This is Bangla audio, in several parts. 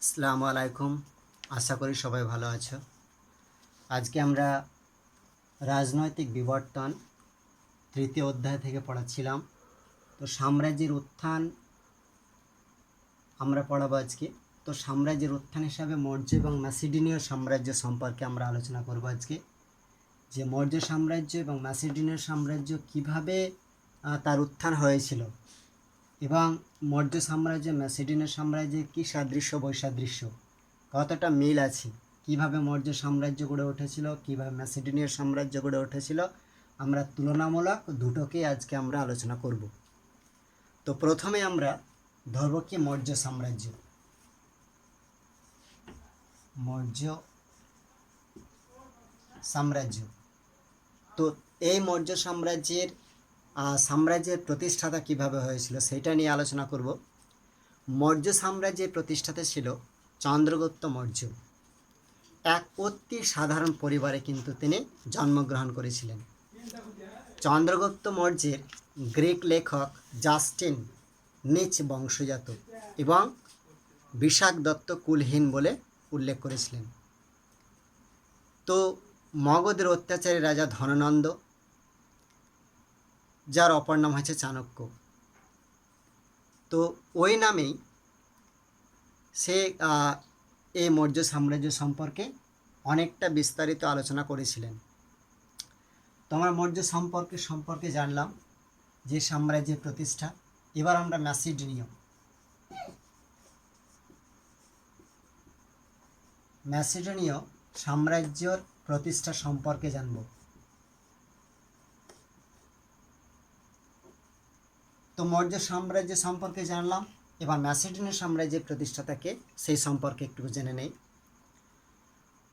আসসালামু আলাইকুম। আশা করি সবাই ভালো আছো। আজকে আমরা রাজনৈতিক বিবর্তন তৃতীয় অধ্যায় থেকে পড়াচ্ছিলাম। তো সাম্রাজ্যের উত্থান আমরা পড়াবো আজকে। তো সাম্রাজ্যের উত্থান হিসাবে মৌর্য এবং ম্যাসিডোনীয় সাম্রাজ্য সম্পর্কে আমরা আলোচনা করব আজকে, যে মৌর্য সাম্রাজ্য এবং ম্যাসিডোনীয় সাম্রাজ্য কিভাবে তার উত্থান হয়েছিল এবং মৌর্য সাম্রাজ্য ম্যাসিডোনীয় সাম্রাজ্যের কী সাদৃশ্য বৈসাদৃশ্য, কতটা মিল আছে, কিভাবে মৌর্য সাম্রাজ্য গড়ে উঠেছিল, কিভাবে ম্যাসিডোনীয় সাম্রাজ্য গড়ে উঠেছিল, আমরা তুলনামূলক দুটোকেই আজকে আমরা আলোচনা করব। তো প্রথমে আমরা ধরব কি মৌর্য সাম্রাজ্য। মৌর্য সাম্রাজ্য, তো এই মৌর্য সাম্রাজ্যের প্রতিষ্ঠাতা কিভাবে হয়েছিল সেটা নিয়ে আলোচনা করব। মৌর্য সাম্রাজ্যের প্রতিষ্ঠাতা ছিল চন্দ্রগুপ্ত মৌর্য। এক অতি সাধারণ পরিবারে কিন্তু তিনি জন্মগ্রহণ করেছিলেন। চন্দ্রগুপ্ত মৌর্যের গ্রিক লেখক জাস্টিন নিচ বংশজাত এবং বিশাখ দত্ত কুলহীন বলে উল্লেখ করেছিলেন। তো মগধের অত্যাচারী রাজা ধননন্দ, যার অপর নাম হচ্ছে চাণক্য, তো ওই নামেই সে এই মৌর্য সাম্রাজ্য সম্পর্কে অনেকটা বিস্তারিত আলোচনা করেছিলেন। তো আমরা মৌর্য সম্পর্কে জানলাম যে সাম্রাজ্যের প্রতিষ্ঠা। এবার আমরা ম্যাসিডোনীয় সাম্রাজ্যের প্রতিষ্ঠা সম্পর্কে জানব। তো মৌর্য সাম্রাজ্য সম্পর্কে জানলাম, এবার ম্যাসিডোনীয় সাম্রাজ্যের প্রতিষ্ঠাতাকে সেই সম্পর্কে একটু জেনে নেই।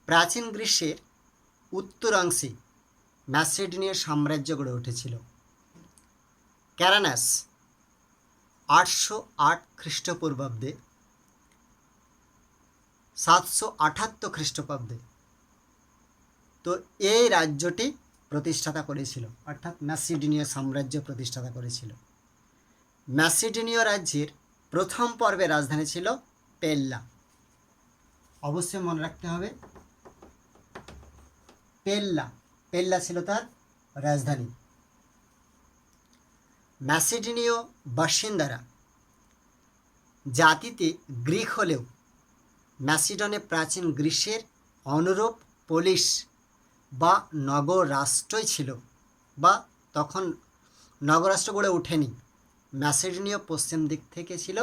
প্রাচীন গ্রীষ্মের উত্তরাংশে ম্যাসিডোনীয় সাম্রাজ্য গড়ে উঠেছিল। ক্যারানাস 808 খ্রিস্টপূর্বাব্দে 778 খ্রিস্টপূর্বাব্দে তো এই রাজ্যটি প্রতিষ্ঠাতা করেছিল, অর্থাৎ ম্যাসিডোনীয় সাম্রাজ্য প্রতিষ্ঠাতা করেছিল। ম্যাসিডোনীয় রাজ্যের প্রথম পর্বে রাজধানী ছিল পেল্লা। অবশ্যই মনে রাখতে হবে, পেল্লা ছিল তার রাজধানী। ম্যাসিডোনীয় বাসিন্দারা জাতিতে গ্রিক হলেও ম্যাসিডনে প্রাচীন গ্রীসের অনুরূপ পোলিশ বা নগর রাষ্ট্রই ছিল, বা তখন নগরাষ্ট্র গড়ে ওঠেনি। ম্যাসিডোনীয় পশ্চিম দিক থেকে ছিল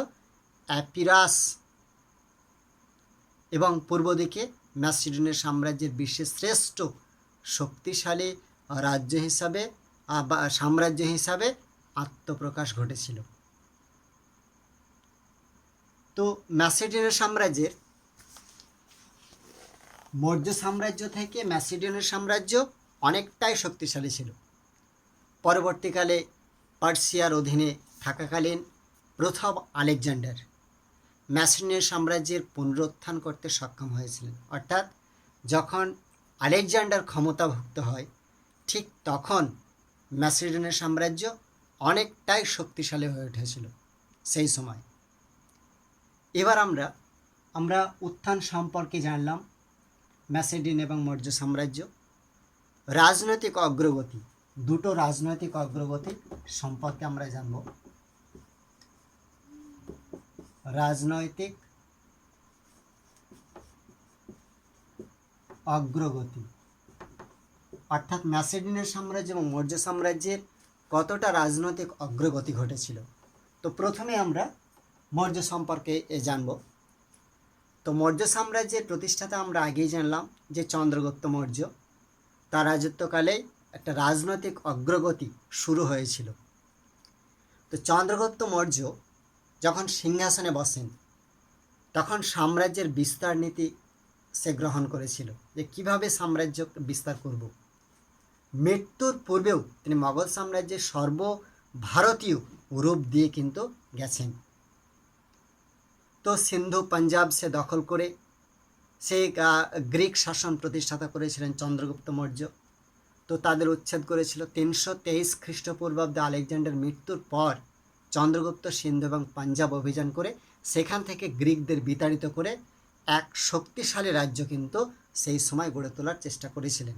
অ্যাপিরাস এবং পূর্ব দিকে ম্যাসিডোনীয় সাম্রাজ্যের বিশ্বের শ্রেষ্ঠ শক্তিশালী রাজ্য হিসাবে বা সাম্রাজ্য হিসাবে আত্মপ্রকাশ ঘটেছিল। তো ম্যাসিডোনীয় সাম্রাজ্যের মৌর্য সাম্রাজ্য থেকে ম্যাসিডোনীয় সাম্রাজ্য অনেকটাই শক্তিশালী ছিল। পরবর্তীকালে পার্সিয়ার অধীনে থাকাকালীন প্রথম আলেকজান্ডার ম্যাসিডোনীয় সাম্রাজ্যের পুনরুত্থান করতে সক্ষম হয়েছিলেন। অর্থাৎ যখন আলেকজান্ডার ক্ষমতাভুক্ত হয়, ঠিক তখন ম্যাসিডোনীয় সাম্রাজ্য অনেকটাই শক্তিশালী হয়ে উঠেছিল সেই সময়। এবার আমরা উত্থান সম্পর্কে জানলাম, ম্যাসিডোন এবং মৌর্য সাম্রাজ্য। রাজনৈতিক অগ্রগতি, দুটো রাজনৈতিক অগ্রগতি সম্পর্কে আমরা জানব। রাজনৈতিক অগ্রগতি অর্থাৎ ম্যাসিডোনীয় সাম্রাজ্য এবং মৌর্য সাম্রাজ্যের কতটা রাজনৈতিক অগ্রগতি ঘটেছিল। তো প্রথমে আমরা মৌর্য সম্পর্কে জানব। তো মৌর্য সাম্রাজ্যের প্রতিষ্ঠাতা আমরা আগেই জানলাম যে চন্দ্রগুপ্ত মৌর্য। তার রাজত্বকালে একটা রাজনৈতিক অগ্রগতি শুরু হয়েছিল। তো চন্দ্রগুপ্ত মৌর্য যখন সিংহাসনে বসেন, তখন সাম্রাজ্যের বিস্তার নীতি সে গ্রহণ করেছিল, যে কিভাবে সাম্রাজ্য বিস্তার করব। মৃত্যুর পূর্বেও তিনি মোগল সাম্রাজ্যের সর্বভারতীয় রূপ দিয়ে কিন্তু গেছেন। তো সিন্ধু পাঞ্জাব সে দখল করে সে গ্রিক শাসন প্রতিষ্ঠাতা করেছিলেন চন্দ্রগুপ্ত মৌর্য। তো তাদের উচ্ছেদ করেছিল। 323 খ্রিস্টপূর্বাব্দে আলেকজান্ডার মৃত্যুর পর চন্দ্রগুপ্ত সিন্ধু এবং পাঞ্জাব অভিযান করে সেখান থেকে গ্রিকদের বিতাড়িত করে এক শক্তিশালী রাজ্য কিন্তু সেই সময় গড়ে তোলার চেষ্টা করেছিলেন।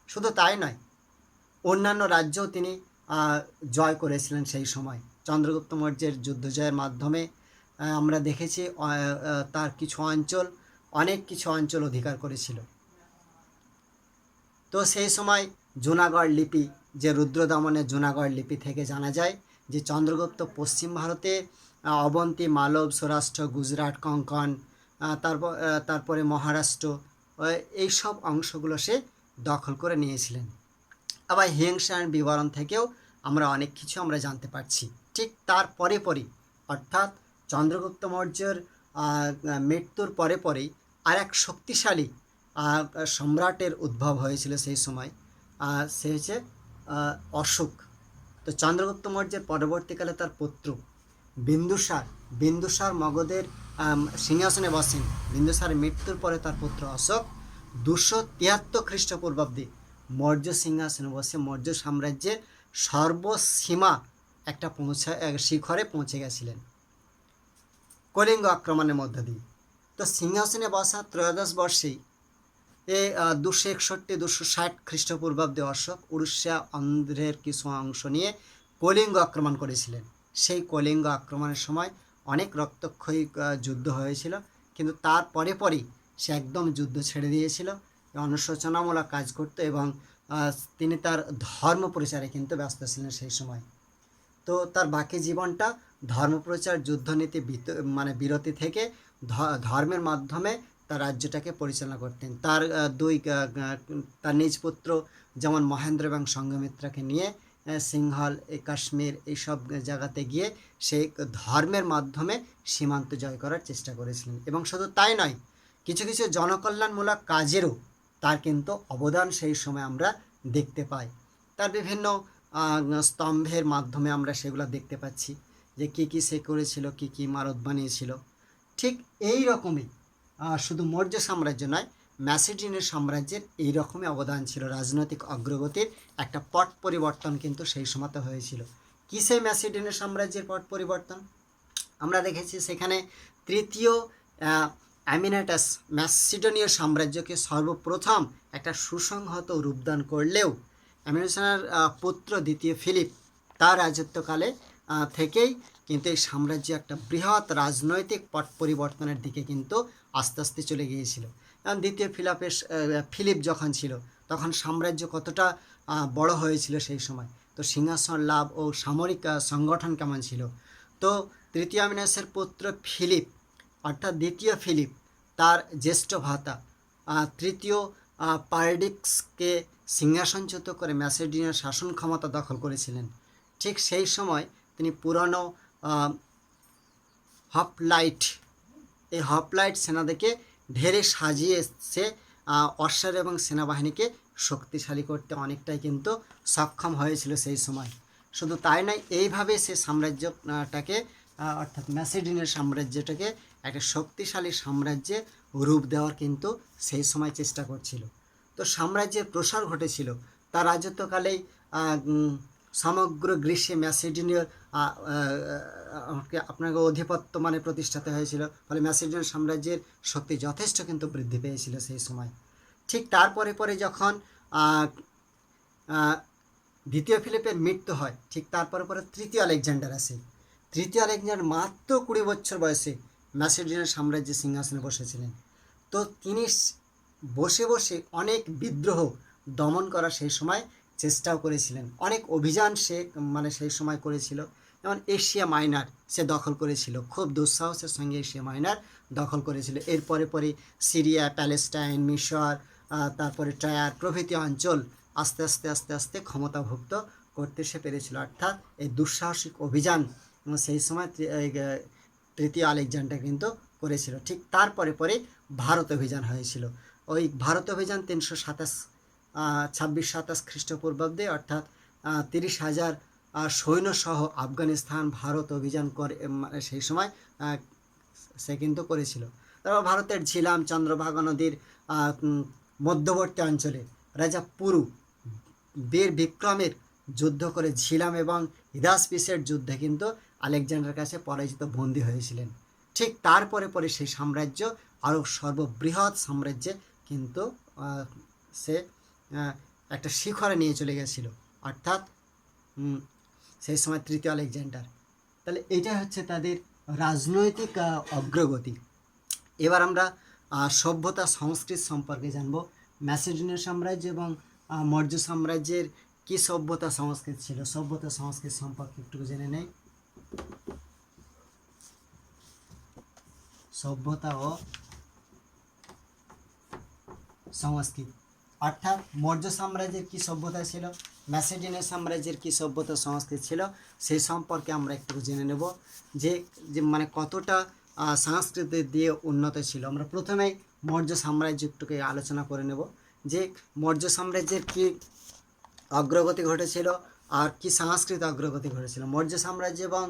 শুধু তাই নয়, অন্যান্য রাজ্যও তিনি জয় করেছিলেন সেই সময়। চন্দ্রগুপ্ত মৌর্যের যুদ্ধ জয়ের মাধ্যমে আমরা দেখেছি তার অনেক কিছু অঞ্চল অধিকার করেছিল। তো সেই সময় জুনাগড় লিপি, যে রুদ্রদমনের জুনাগড় লিপি থেকে জানা যায় যে চন্দ্রগুপ্ত পশ্চিম ভারতে অবন্তী, মালব, সৌরাষ্ট্র, গুজরাট, কঙ্কন, তারপরে মহারাষ্ট্র, এইসব অংশগুলো সে দখল করে নিয়েছিলেন। আবার হিংসার বিবরণ থেকেও আমরা অনেক কিছু আমরা জানতে পারছি। ঠিক তার পরেই অর্থাৎ চন্দ্রগুপ্ত মৌর্যের মৃত্যুর পরেই আর এক শক্তিশালী সম্রাটের উদ্ভব হয়েছিল সেই সময়। সে হচ্ছে অশোক। তো চন্দ্রগুপ্ত মৌর্যের পরবর্তীকালে তার পুত্র বিন্দুসার মগধের সিংহাসনে বসেন। বিন্দুসারের মৃত্যুর পরে তার পুত্র অশোক 273 খ্রিস্টপূর্বাব্দে মৌর্য সিংহাসনে বসে মৌর্য সাম্রাজ্যের সর্বসীমা একটা শিখরে পৌঁছে গেছিলেন কলিঙ্গ আক্রমণের মধ্য দিয়ে। তো সিংহাসনে বসা ত্রয়োদশ বর্ষেই 261-260 খ্রিস্টপূর্বাব্দে অশোক উড়িষ্যা, অন্ধ্রের কিছু অংশ নিয়ে কলিঙ্গ আক্রমণ করেছিলেন। সেই কলিঙ্গ আক্রমণের সময় অনেক রক্তক্ষয়ী যুদ্ধ হয়েছিল, কিন্তু তার পরেই সে একদম যুদ্ধ ছেড়ে দিয়েছিল, অনুশোচনামূলক কাজ করত এবং তিনি তার ধর্ম প্রচারে কিন্তু ব্যস্ত ছিলেন সেই সময়। তো তার বাকি জীবনটা ধর্মপ্রচার, যুদ্ধনীতি বিরতি থেকে ধর্মের মাধ্যমে তার রাজ্যটাকে পরিচালনা করতেন। তার নিজ পুত্র যেমন মহেন্দ্র এবং সঙ্ঘমিত্রাকে নিয়ে সিংহল, কাশ্মীর এইসব জায়গাতে গিয়ে সেই ধর্মের মাধ্যমে সীমান্ত জয় করার চেষ্টা করেছিলেন। এবং শুধু তাই নয়, কিছু কিছু জনকল্যাণমূলক কাজেরও তার কিন্তু অবদান সেই সময় আমরা দেখতে পাই। তার বিভিন্ন স্তম্ভের মাধ্যমে আমরা সেগুলো দেখতে পাচ্ছি যে কী সে করেছিল, কী ইমারত বানিয়েছিল। ঠিক এই রকমই শুধু মৌর্য সাম্রাজ্য নয়, ম্যাসিডোনিয়ান সাম্রাজ্যের এই রকমই অবদান ছিল। রাজনৈতিক অগ্রগতির একটা পট পরিবর্তন কিন্তু সেই সময়তে হয়েছিল। কী সেই ম্যাসিডোনিয়ান সাম্রাজ্যের পট পরিবর্তন? আমরা দেখেছি সেখানে তৃতীয় অ্যামিনাটাস ম্যাসিডোনীয় সাম্রাজ্যকে সর্বপ্রথম একটা সুসংহত রূপদান করলেও অ্যামিনাটাসের পুত্র দ্বিতীয় ফিলিপ তার রাজত্বকালে থেকেই কিন্তু এই সাম্রাজ্য একটা বৃহৎ রাজনৈতিক পট পরিবর্তনের দিকে কিন্তু আস্তে আস্তে চলে গিয়েছিল। কারণ দ্বিতীয় ফিলিপ যখন ছিল তখন সাম্রাজ্য কতটা বড় হয়েছিল সেই সময়, তো সিংহাসন লাভ ও সামরিক সংগঠন কেমন ছিল। তো তৃতীয় অ্যামিনাটাসের পুত্র ফিলিপ অর্থাৎ দ্বিতীয় ফিলিপ তার জ্যেষ্ঠ ভ্রাতা তৃতীয় পারডিক্সকে সিংহাসনচ্যুত করে ম্যাসিডোনিয়ার শাসন ক্ষমতা দখল করেছিলেন। ঠিক সেই সময় তিনি পুরনো হপলাইট সেনাদেরকে ঢেরে সাজিয়ে সে অশ্বার এবং সেনাবাহিনীকে শক্তিশালী করতে অনেকটাই কিন্তু সক্ষম হয়েছিল সেই সময়। শুধু তাই নয়, এইভাবে সে সাম্রাজ্যটাকে অর্থাৎ ম্যাসিডোনিয়ার সাম্রাজ্যটাকে একটা শক্তিশালী সাম্রাজ্যে রূপ দেওয়ার কিন্তু সেই সময় চেষ্টা করছিল। তো সাম্রাজ্যের প্রসার ঘটেছিল তার রাজত্বকালেই। সমগ্র গ্রীষ্মে ম্যাসিডোনিয়ার আপনাকে আধিপত্য প্রতিষ্ঠাতে হয়েছিল, ফলে ম্যাসিডোনিয়ান সাম্রাজ্যের শক্তি যথেষ্ট কিন্তু বৃদ্ধি পেয়েছিল সেই সময়। ঠিক তারপরে যখন দ্বিতীয় ফিলিপের মৃত্যু হয়, ঠিক তারপরে তৃতীয় আলেকজান্ডার আসে। তৃতীয় আলেকজান্ডার মাত্র 20 বছর বয়সে ম্যাসিডোনিয়ান সাম্রাজ্যের সিংহাসনে বসেছিলেন। তো তিনি বসে অনেক বিদ্রোহ দমন করার সেই সময় চেষ্টাও করেছিলেন। অনেক অভিযান সে সেই সময় করেছিল। যেমন এশিয়া মাইনর সে দখল করেছিল, খুব দুঃসাহসের সঙ্গে এশিয়া মাইনর দখল করেছিল। পরে সিরিয়া, প্যালেস্টাইন, মিশর, তারপরে টায়ার প্রভৃতি অঞ্চল আস্তে আস্তে ক্ষমতাভুক্ত করতে সে পেরেছিল। অর্থাৎ এই দুঃসাহসিক অভিযান সেই সময় তৃতীয় আলেকজান্ডার কিন্তু করেছিল। ঠিক তারপরে ভারত অভিযান হয়েছিল। ওই ভারত অভিযান 326-27 খ্রিস্টপূর্বাব্দে, অর্থাৎ 30,000 সৈন্যসহ আফগানিস্তান ভারত অভিযান করে সেই সময় সে কিন্তু করেছিল। তারপর ভারতের ঝিলাম, চন্দ্রভাগা নদীর মধ্যবর্তী অঞ্চলে রাজা পুরু বীর বিক্রমের যুদ্ধ করে ঝিলাম এবং হিদাসপিসের যুদ্ধে কিন্তু আলেকজান্ডারের কাছে পরাজিত বন্দী হয়েছিলেন। ঠিক তারপরে পরে সেই সাম্রাজ্য আরও সর্ববৃহৎ সাম্রাজ্যে কিন্তু সে একটা শিখরে নিয়ে চলে গেছিল, অর্থাৎ সেই সময় তৃতীয় আলেকজান্ডার। তাহলে এটা হচ্ছে তাদের রাজনৈতিক অগ্রগতি। এবার আমরা সভ্যতা সংস্কৃতি সম্পর্কে জানব। ম্যাসেডোনিয়ান সাম্রাজ্য এবং মৌর্য সাম্রাজ্যের কি সভ্যতা সংস্কৃতি ছিল, সভ্যতা সংস্কৃতি সম্পর্কে একটু জেনে নেই। সভ্যতা ও সংস্কৃতি, অর্থাৎ মৌর্য সাম্রাজ্যের কি সভ্যতা ছিল, ম্যাসেডোনিয়ান সাম্রাজ্যের কি সভ্যতা সংস্কৃতি ছিল, সেই সম্পর্কে আমরা একটু জেনে নেব যে মানে কতটা সংস্কৃতি দিয়ে উন্নত ছিল। আমরা প্রথমেই মৌর্য সাম্রাজ্য একটুকে আলোচনা করে নেব যে মৌর্য সাম্রাজ্যের কি অগ্রগতি ঘটেছিল আর কি সাংস্কৃতিক অগ্রগতি ঘটেছিল। মৌর্য সাম্রাজ্য এবং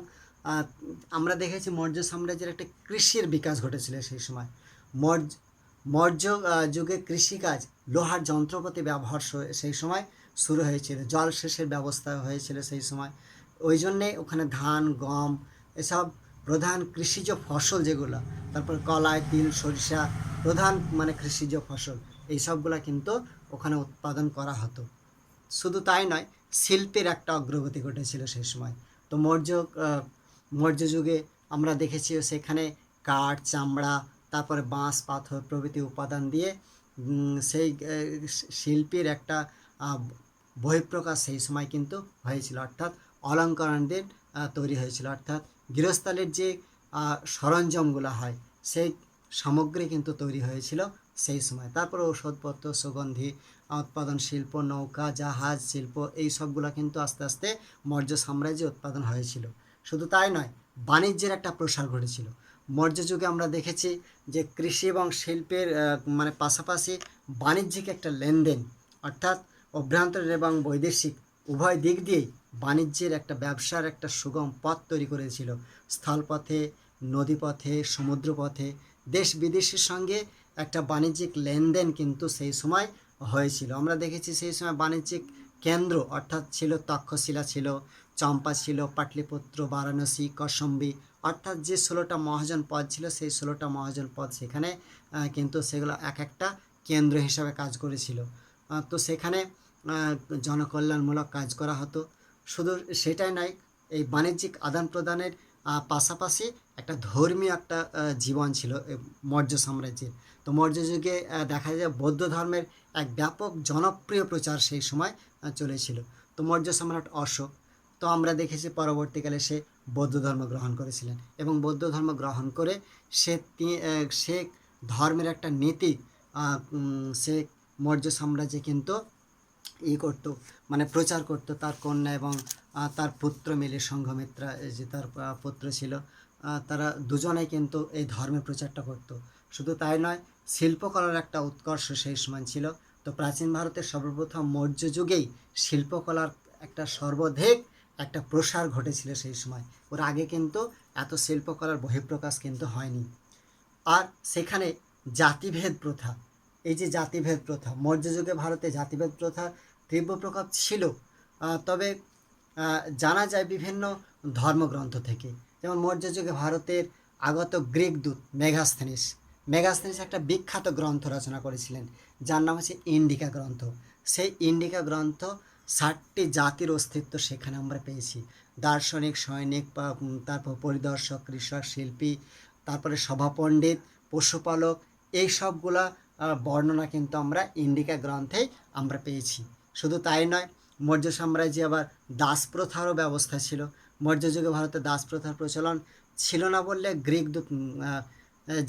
আমরা দেখেছি মৌর্য সাম্রাজ্যের একটা কৃষির বিকাশ ঘটেছিল সেই সময়। মৌর্য যুগে কৃষিকাজ লোহার যন্ত্রপাতি ব্যবহার সেই সময় শুরু হয়েছিল, জলসেচের ব্যবস্থা হয়েছিল সেই সময়। ওই জন্যে ওখানে ধান, গম এসব প্রধান কৃষিজ ফসল যেগুলো, তারপর কলাই, তিল, সরিষা প্রধান মানে কৃষিজ ফসল, এই সবগুলো কিন্তু ওখানে উৎপাদন করা হতো। শুধু তাই নয়, শিল্পের একটা অগ্রগতি ঘটেছিল সেই সময়। তো মৌর্য যুগে আমরা দেখেছি সেখানে কাঠ, চামড়া, তারপরে বাঁশ, পাথর প্রভৃতি উপাদান দিয়ে সেই শিল্পের একটা বহিঃপ্রকাশ সেই সময় কিন্তু হয়েছিল, অর্থাৎ অলঙ্করণদের তৈরি হয়েছিল, অর্থাৎ গৃহস্থালির যে সরঞ্জামগুলো হয় সেই সামগ্রী কিন্তু তৈরি হয়েছিল সেই সময়। তারপরে ঔষধপত্র, সুগন্ধি উৎপাদন শিল্প, নৌকা, জাহাজ শিল্প, এই সবগুলো কিন্তু আস্তে আস্তে মৌর্য সাম্রাজ্যে উৎপাদন হয়েছিল। শুধু তাই নয়, বাণিজ্যের একটা প্রসার ঘটেছিল। মৌর্য যুগে আমরা দেখেছি যে কৃষি এবং শিল্পের মানে পাশাপাশি বাণিজ্যিক একটা লেনদেন, অর্থাৎ অভ্যন্তরীণ এবং বৈদেশিক উভয় দিক দিয়েই বাণিজ্যের একটা ব্যবসার একটা সুগম পথ তৈরি করেছিল। স্থলপথে, নদীপথে, সমুদ্রপথে দেশ বিদেশের সঙ্গে একটা বাণিজ্যিক লেনদেন কিন্তু সেই সময় হয়েছিল। আমরা দেখেছি সেই সময় বাণিজ্যিক কেন্দ্র অর্থাৎ ছিল তক্ষশিলা, ছিল চম্পা, ছিল পাটলিপুত্র, বারাণসী, কৌশাম্বী, অর্থাৎ যে 16টা মহাজন পদ ছিল সেই 16টা মহাজন পদ সেখানে কিন্তু সেগুলো এক একটা কেন্দ্র হিসাবে কাজ করেছিল। তো সেখানে জনকল্যাণমূলক কাজ করা হতো। শুধু সেটাই নয়, এই বাণিজ্যিক আদান প্রদানের পাশাপাশি একটা ধর্মীয় একটা জীবন ছিল মৌর্য সাম্রাজ্যের। তো মৌর্য যুগে দেখা যায় বৌদ্ধ ধর্মের এক ব্যাপক জনপ্রিয় প্রচার সেই সময় চলেছিল। তো মৌর্য সম্রাট অশোক, তো আমরা দেখেছি পরবর্তীকালে সে বৌদ্ধ ধর্ম গ্রহণ করেছিলেন এবং বৌদ্ধ ধর্ম গ্রহণ করে সে ধর্মের একটা নীতি সে মৌর্য সাম্রাজ্যে কিন্তু করতো, মানে প্রচার করতো। তার কন্যা এবং তার পুত্র মিলে, সংঘমিত্রা যে তার পুত্র ছিল, তারা দুজনেই কিন্তু এই ধর্মের প্রচারটা করতো। শুধু তাই নয়, শিল্পকলার একটা উৎকর্ষ সেই সময় ছিল। তো প্রাচীন ভারতের সর্বপ্রথম মৌর্য যুগেই শিল্পকলার একটা সর্বাধিক একটা প্রসার ঘটেছিল সেই সময়। ওর আগে কিন্তু এত শিল্পকলার বহিঃপ্রকাশ কিন্তু হয়নি। আর সেখানে জাতিভেদ প্রথা, এই যে জাতিভেদ প্রথা, মৌর্য যুগে ভারতে জাতিভেদ প্রথা তীব্র প্রকোপ ছিল। তবে জানা যায় বিভিন্ন ধর্মগ্রন্থ থেকে, যেমন মৌর্য যুগে ভারতের আগত গ্রিক দূত মেগাস্থেনিস একটা বিখ্যাত গ্রন্থ রচনা করেছিলেন যার নাম হচ্ছে ইন্ডিকা গ্রন্থ। সেই ইন্ডিকা গ্রন্থ 60টি জাতির অস্তিত্ব সেখানে আমরা পেয়েছি। দার্শনিক, সৈনিক, তারপর পরিদর্শক, কৃষক, শিল্পী, তারপরে সভাপণ্ডিত, পশুপালক, এই সবগুলা বর্ণনা কিন্তু আমরা ইন্ডিকা গ্রন্থেই আমরা পেয়েছি। শুধু তাই নয়, মৌর্য সাম্রাজ্যে আবার দাস প্রথারও ব্যবস্থা ছিল। মৌর্য যুগে ভারতে দাস প্রথার প্রচলন ছিল না বললে গ্রিক দূত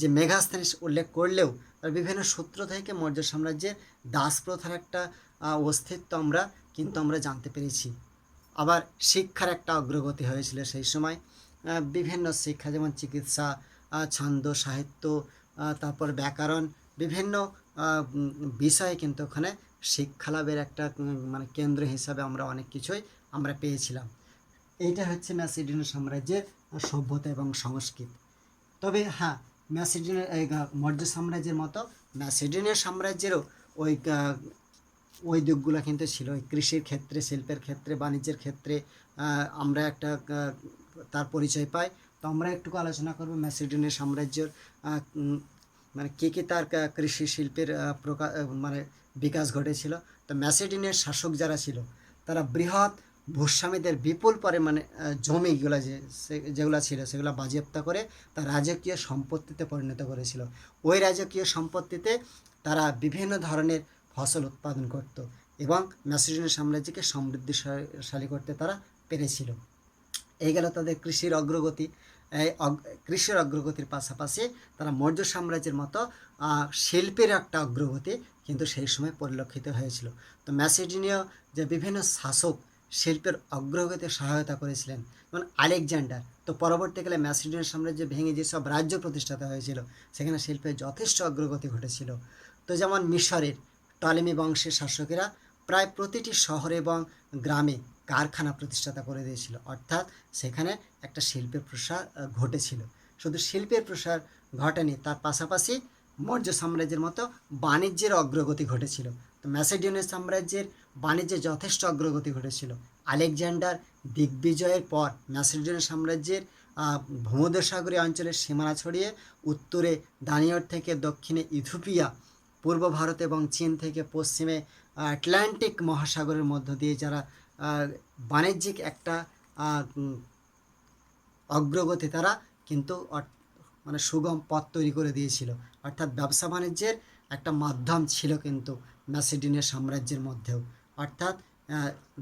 যে মেগাস্থেনিস উল্লেখ করলেও তার বিভিন্ন সূত্র থেকে মৌর্য সাম্রাজ্যের দাস প্রথার একটা অস্তিত্ব আমরা জানতে পেরেছি। আবার শিক্ষার একটা অগ্রগতি হয়েছিল সেই সময়। বিভিন্ন শিক্ষা যেমন চিকিৎসা, ছন্দ, সাহিত্য, তারপর ব্যাকরণ, বিভিন্ন বিষয়ে কিন্তু ওখানে শিক্ষালাভের একটা মানে কেন্দ্র হিসাবে আমরা অনেক কিছুই আমরা পেয়েছিলাম। এইটা হচ্ছে ম্যাসেডোনিয়ান সাম্রাজ্যের সভ্যতা এবং সংস্কৃতি। তবে হ্যাঁ, মৌর্য সাম্রাজ্যের মতো ম্যাসেডোনিয়ান সাম্রাজ্যেরও ওই দিকগুলো কিন্তু ছিল। ওই কৃষির ক্ষেত্রে, শিল্পের ক্ষেত্রে, বাণিজ্যের ক্ষেত্রে আমরা একটা তার পরিচয় পাই। তো আমরা একটু আলোচনা করব ম্যাসিডোনিয়ান সাম্রাজ্যের মানে কী তার কৃষি শিল্পের প্রকার মানে বিকাশ ঘটেছিল। তো ম্যাসিডোনিয়ার শাসক যারা ছিল তারা বৃহৎ ভূস্বামীদের বিপুল পরিমাণে জমিগুলো যেগুলো ছিল সেগুলো বাজেয়াপ্ত করে তার রাজকীয় সম্পত্তিতে পরিণত করেছিল। ওই রাজকীয় সম্পত্তিতে তারা বিভিন্ন ধরনের ফসল উৎপাদন করত এবং ম্যাসিডোনিয়ান সাম্রাজ্যকে সমৃদ্ধিশালী করতে তারা পেরেছিল। এই গেল তাদের কৃষির অগ্রগতি। এই কৃষির অগ্রগতির পাশাপাশি তারা মৌর্য সাম্রাজ্যের মতো শিল্পের একটা অগ্রগতি কিন্তু সেই সময় পরিলক্ষিত হয়েছিল। তো ম্যাসিডোনীয় যে বিভিন্ন শাসক শিল্পের অগ্রগতিতে সহায়তা করেছিলেন, যেমন আলেকজান্ডার। তো পরবর্তীকালে ম্যাসিডোনিয়ান সাম্রাজ্য ভেঙে যেসব রাজ্য প্রতিষ্ঠিত হয়েছিল সেখানে শিল্পের যথেষ্ট অগ্রগতি ঘটেছিল। তো যেমন মিশরের টলেমি বংশের শাসকেরা প্রায় প্রতিটি শহর এবং গ্রামে কারখানা প্রতিষ্ঠাতা করে দিয়েছিল, অর্থাৎ সেখানে একটা শিল্পের প্রসার ঘটেছিল। শুধু শিল্পের প্রসার ঘটেনি, তার পাশাপাশি মৌর্য সাম্রাজ্যের মতো বাণিজ্যের অগ্রগতি ঘটেছিল। তো ম্যাসিডোনিয়ান সাম্রাজ্যের বাণিজ্যে যথেষ্ট অগ্রগতি ঘটেছিল। আলেকজান্ডার দিগ্বিজয়ের পর ম্যাসিডোনিয়ান সাম্রাজ্যের ভূমধ্যসাগরীয় অঞ্চলের সীমানা ছড়িয়ে উত্তরে দানিয়র থেকে দক্ষিণে ইথিওপিয়া, পূর্ব ভারত এবং চীন থেকে পশ্চিমে আটলান্টিক মহাসাগরের মধ্য দিয়ে যারা বাণিজ্যিক একটা অগ্রগতি তারা কিন্তু মানে সুগম পথ তৈরি করে দিয়েছিল, অর্থাৎ ব্যবসা বাণিজ্যের একটা মাধ্যম ছিল কিন্তু ম্যাসিডোনিয়ান সাম্রাজ্যের মধ্যেও, অর্থাৎ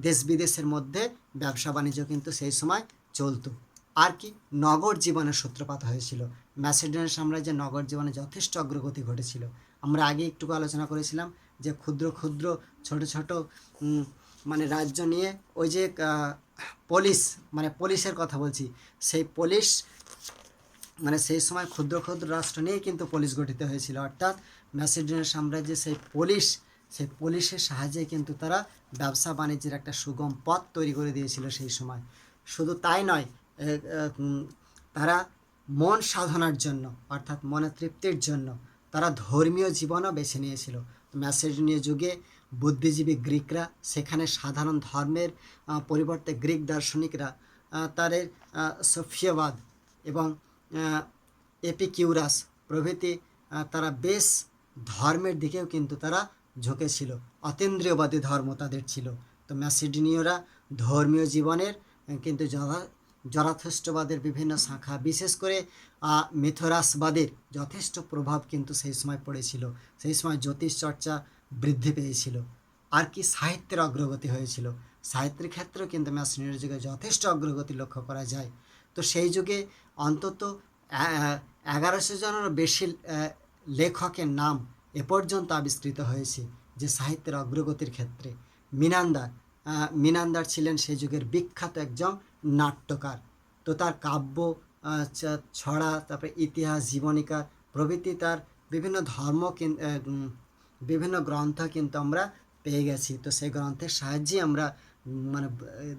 দেশ বিদেশের মধ্যে ব্যবসা বাণিজ্য কিন্তু সেই সময় চলতো। আর কি নগর জীবনের সূত্রপাত হয়েছিল। ম্যাসিডোনিয়ান সাম্রাজ্যের নগর জীবনে যথেষ্ট অগ্রগতি ঘটেছিল। আমরা আগে একটু আলোচনা করেছিলাম যে ক্ষুদ্র ক্ষুদ্র ছোট ছোট মানে রাজ্য নিয়ে ওই যে পুলিশের কথা বলছি, সেই পুলিশ মানে সেই সময় ক্ষুদ্র ক্ষুদ্র রাষ্ট্র নিয়েই কিন্তু পুলিশ গঠিত হয়েছিল, অর্থাৎ ম্যাসিডোনিয়ান সাম্রাজ্যের সেই পুলিশের সাহায্যে কিন্তু তারা ব্যবসা বাণিজ্যের একটা সুগম পথ তৈরি করে দিয়েছিল সেই সময়। শুধু তাই নয়, তারা মন সাধনার জন্য অর্থাৎ মনে তৃপ্তির জন্য তারা ধর্মীয় জীবনও বেছে নিয়েছিল। ম্যাসিডোনীয় যুগে বুদ্ধিজীবী গ্রিকরা সেখানে সাধারণ ধর্মের পরিবর্তে গ্রিক দার্শনিকরা তাদের সোফিয়াবাদ এবং এপিকিউরাস প্রভৃতি তারা বেশ ধর্মের দিকেও কিন্তু তারা ঝুঁকেছিল। অতীন্দ্রিয়বাদী ধর্ম তাদের ছিল। তো ম্যাসিডোনীয়রা ধর্মীয় জীবনের কিন্তু জরাথুস্ট্রবাদের বিভিন্ন শাখা, বিশেষ করে মিথরাসবাদের যথেষ্ট প্রভাব কিন্তু সেই সময় পড়েছিল। সেই সময় জ্যোতিষ চর্চা বৃদ্ধি পেয়েছিল। আর কি সাহিত্যের অগ্রগতি হয়েছিল। সাহিত্যের ক্ষেত্রেও কিন্তু ম্যাসিডোনিয়ার যুগে যথেষ্ট অগ্রগতি লক্ষ্য করা যায়। তো সেই যুগে অন্তত 1100 জনেরও বেশি লেখকের নাম এ পর্যন্ত আবিষ্কৃত হয়েছে যে সাহিত্যের অগ্রগতির ক্ষেত্রে। মিনান্দার ছিলেন সেই যুগের বিখ্যাত একজন নাট্যকার। তো তার কাব্য, ছড়া, তারপরে ইতিহাস, জীবনীকা প্রভৃতি তার বিভিন্ন বিভিন্ন গ্রন্থ কিন্তু আমরা পেয়ে গেছি। তো সেই গ্রন্থের সাহায্যে আমরা মানে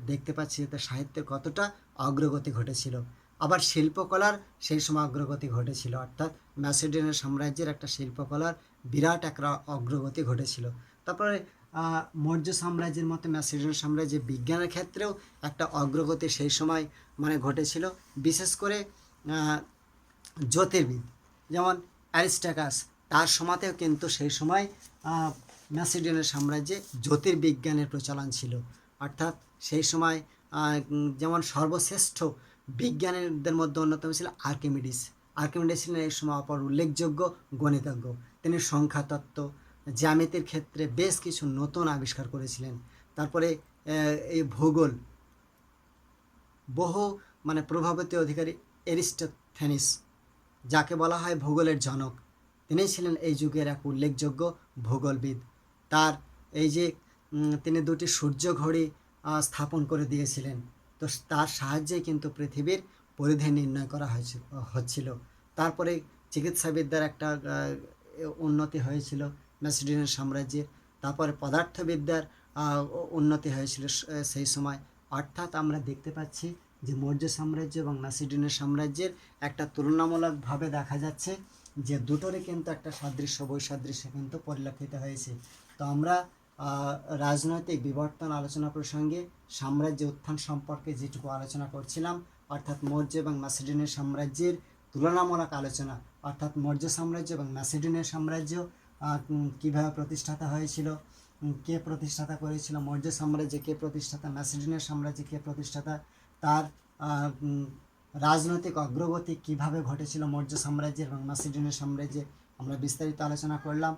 দেখতে পাচ্ছি তার সাহিত্যের কতটা অগ্রগতি ঘটেছিল। আবার শিল্পকলার সেই সময় অগ্রগতি ঘটেছিল, অর্থাৎ ম্যাসিডোনিয়ান সাম্রাজ্যের একটা শিল্পকলার বিরাট একটা অগ্রগতি ঘটেছিল। তারপরে মৌর্য সাম্রাজ্যের মতো ম্যাসিডোনিয়ান সাম্রাজ্যের বিজ্ঞানের ক্ষেত্রেও একটা অগ্রগতি সেই সময় মানে ঘটেছিল। বিশেষ করে জ্যোতির্বিদ যেমন অ্যারিস্টাকাস, তার সময়তেও কিন্তু সেই সময় ম্যাসিডোনিয়ান সাম্রাজ্যে জ্যোতির্বিজ্ঞানের প্রচলন ছিল, অর্থাৎ সেই সময় যেমন সর্বশ্রেষ্ঠ বিজ্ঞানীদের মধ্যে অন্যতম ছিল আর্কিমিডিস ছিলেন এই সময় অপর উল্লেখযোগ্য গণিতজ্ঞ। তিনি সংখ্যাতত্ত্ব, জ্যামিতির ক্ষেত্রে বেশ কিছু নতুন আবিষ্কার করেছিলেন। তারপরে এই ভূগোল বহু মানে প্রভাবিত অধিকারী এরিস্টোথেনিস, যাকে বলা হয় ভূগোলের জনক, তিনি ছিলেন এই যুগের এক উল্লেখযোগ্য ভূগোলবিদ। তার এই যে তিনি দুটি সূর্য ঘড়ি স্থাপন করে দিয়েছিলেন। তো তার সাহায্যে কিন্তু পৃথিবীর পরিধি নির্ণয় করা হচ্ছিল। তারপরে চিকিৎসাবিদ্যার একটা উন্নতি হয়েছিল ম্যাসিডোনিয়ান সাম্রাজ্যে। তারপরে পদার্থবিদ্যার উন্নতি হয়েছিল সেই সময়। অর্থাৎ আমরা দেখতে পাচ্ছি যে মৌর্য সাম্রাজ্য এবং ম্যাসিডোনিয়ান সাম্রাজ্যের একটা তুলনামূলকভাবে দেখা যাচ্ছে যে দুটোরই কিন্তু একটা বৈসাদৃশ্য কিন্তু পরিলক্ষিত হয়েছে। তো আমরা রাজনৈতিক বিবর্তন আলোচনা প্রসঙ্গে সাম্রাজ্য উত্থান সম্পর্কে যেটুকু আলোচনা করছিলাম, অর্থাৎ মৌর্য এবং ম্যাসিডোনিয়ান সাম্রাজ্যের তুলনামূলক আলোচনা, অর্থাৎ মৌর্য সাম্রাজ্য এবং ম্যাসিডোনিয়ান সাম্রাজ্য কীভাবে প্রতিষ্ঠাতা হয়েছিল, কে প্রতিষ্ঠাতা করেছিল, মৌর্য সাম্রাজ্যে কে প্রতিষ্ঠাতা, ম্যাসিডোনিয়ান সাম্রাজ্যে কে প্রতিষ্ঠাতা, তার রাজনৈতিক অগ্রগতি কিভাবে ঘটেছিল মৌর্য সাম্রাজ্যের এবং ম্যাসিডোনিয়ান সাম্রাজ্যে, আমরা বিস্তারিত আলোচনা করলাম।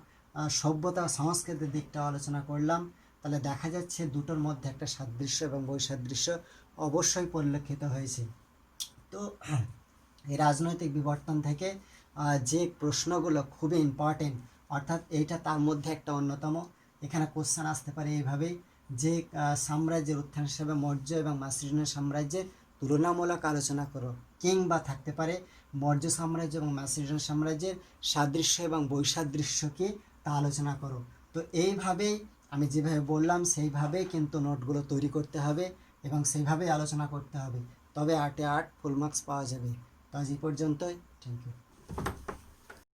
সভ্যতা সংস্কৃতির দিকটাও আলোচনা করলাম। তাহলে দেখা যাচ্ছে দুটোর মধ্যে একটা সাদৃশ্য এবং বৈসাদৃশ্য অবশ্যই পরিলক্ষিত হয়েছে। তো এই রাজনৈতিক বিবর্তন থেকে যে প্রশ্নগুলো খুবই ইম্পর্টেন্ট, অর্থাৎ এইটা তার মধ্যে একটা অন্যতম। এখানে কোশ্চেন আসতে পারে এইভাবেই যে সাম্রাজ্যের উত্থান হিসেবে মৌর্য এবং ম্যাসিডোনিয়ান সাম্রাজ্যের তুলনামূলক আলোচনা করো, কিংবা থাকতে পারে মৌর্য সাম্রাজ্য এবং ম্যাসিডোনিয়ান সাম্রাজ্যের সাদৃশ্য এবং বৈসাদৃশ্য কি তা আলোচনা করো। তো এইভাবেই আমি যেভাবে বললাম সেইভাবেই কিন্তু নোটগুলো তৈরি করতে হবে এবং সেইভাবেই আলোচনা করতে হবে, তবে 8-এ 8 ফুল মার্কস পাওয়া যাবে। তো আজ এই পর্যন্তই, থ্যাংক ইউ।